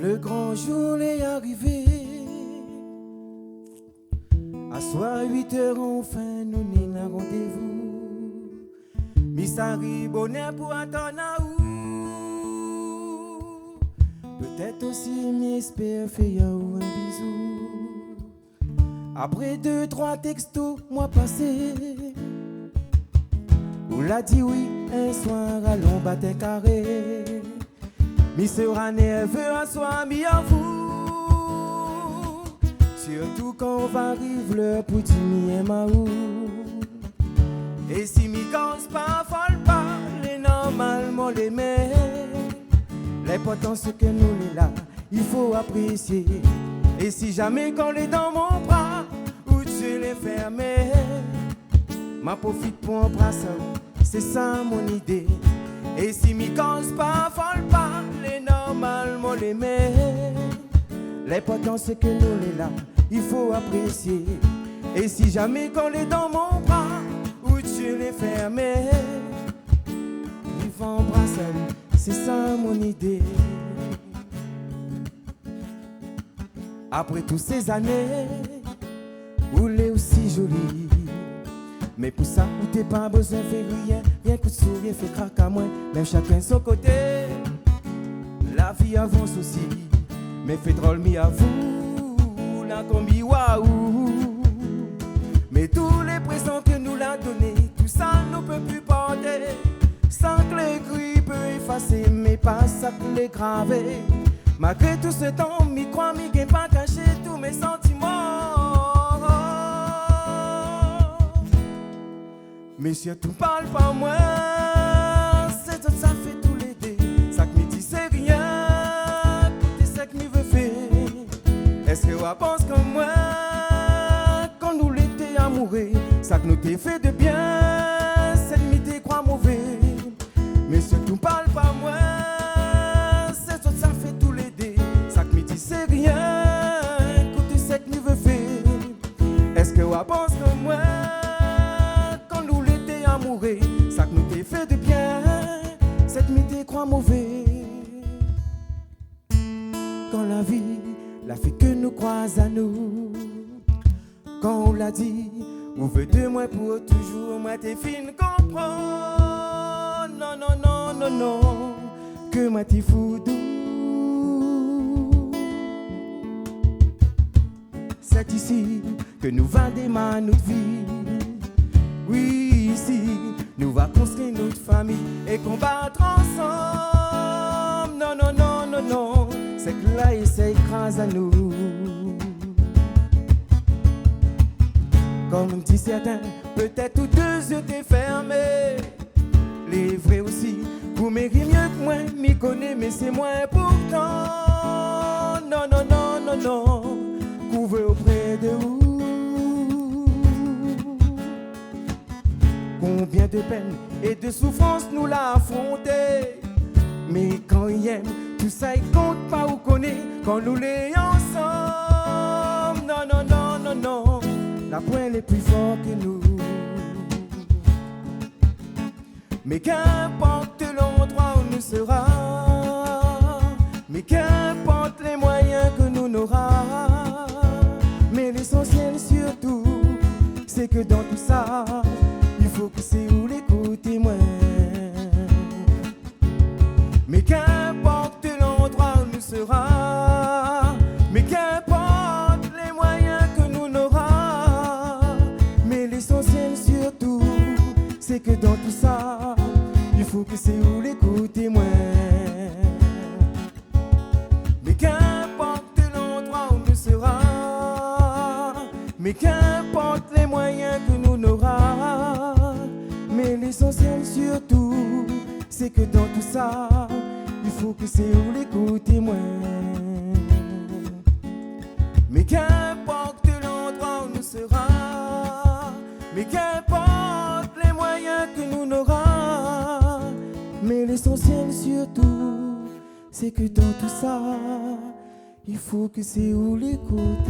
Le grand jour est arrivé. À soir 8h enfin nous n'avons un rendez-vous. Misari bonheur pour attendre à où. Peut-être aussi m'espère faire un bisou. Après 2-3 textos moi passé. On l'a dit oui un soir à l'ombre carré. Mi sera nerveux un soir mi à vous. Surtout quand on va arriver l'heure pour dire mi aime à où. Et si mi cause pas folle pas, les normalement les mets. L'important c'est que nous les là, il faut apprécier. Et si jamais quand les dans mon bras, ou tu les fermé, ma profite pour embrasser, c'est ça mon idée. Et si mi cause pas folle pas, les normalement les mets. L'important c'est que nous les là, il faut apprécier. Et si jamais quand les dans mon bras, ou tu les fermé, il faut embrasser, c'est ça mon idée. Après toutes ces années, où l'est aussi jolie. Mais pour ça, où t'es pas besoin de faire rien. Rien que de sourire fait craque à moi. Même chacun de son côté. La vie avance aussi. Mais fait drôle mi à vous. La combi waouh. Mais tous les présents que nous l'a donné, tout ça ne peut plus porter. Sans que l'écrit peut effacer, mais pas ça que les graver. Malgré tout ce temps, m'y crois, m'y gagne pas caché tous mes sentiments. Mais surtout parle pas moi, c'est tout ça fait tout l'été. Ça que me dit c'est rien, côté c'est que m'y veut faire. Est-ce que vous pensez comme moi, quand nous l'été amoureux, ça que nous t'ai fait de bien, c'est que m'y t'ai croit mauvais. Mais surtout parle pas moi, c'est tout ça fait tout l'été. Ça que me dit c'est rien, côté c'est que m'y veut faire. Est-ce que vous pensez comme moi, ça que nous t'ai fait de bien, cette mité croit mauvais. Quand la vie l'a fait que nous croise à nous, quand on l'a dit, on veut de moi pour toujours, moi t'es fine comprendre. Non, non, non, non, non, que moi t'es fou doux. C'est ici que nous va démarrer notre vie. Oui, ici, nous va construire notre famille et combattre ensemble. Non, non, non, non, non, c'est que là, il s'écrase à nous. Comme dit certains, peut-être tous deux yeux t'es fermés. Les vrais aussi, vous méritez mieux que moi, m'y connais, mais c'est moins important. Non, non, non, non, non, couvre auprès de vous. Combien de peine et de souffrance nous l'a affronté. Mais quand il aime, tout ça il compte pas ou connaît. Quand nous les ensemble, non, non, non, non, non, la pointe est plus fort que nous. Mais qu'importe l'endroit où nous sera, mais qu'importe les moyens que nous n'aura, mais l'essentiel surtout, c'est que dans tout ça, il faut que c'est où l'écouter moi. Mais qu'importe l'endroit où nous sera, mais qu'importe les moyens que nous n'aura, mais l'essentiel surtout, c'est que dans tout ça, il faut que c'est où l'écouter moi. Mais qu'importe l'endroit où nous sera, mais qu'importe les moyens que nous n'aura, mais l'essentiel surtout, c'est que dans tout ça, il faut que c'est où l'écouter moi. Mais qu'importe l'endroit où nous sera, mais qu'importe les moyens que nous n'aura, mais l'essentiel surtout, c'est que dans tout ça, il faut que c'est où l'écouter.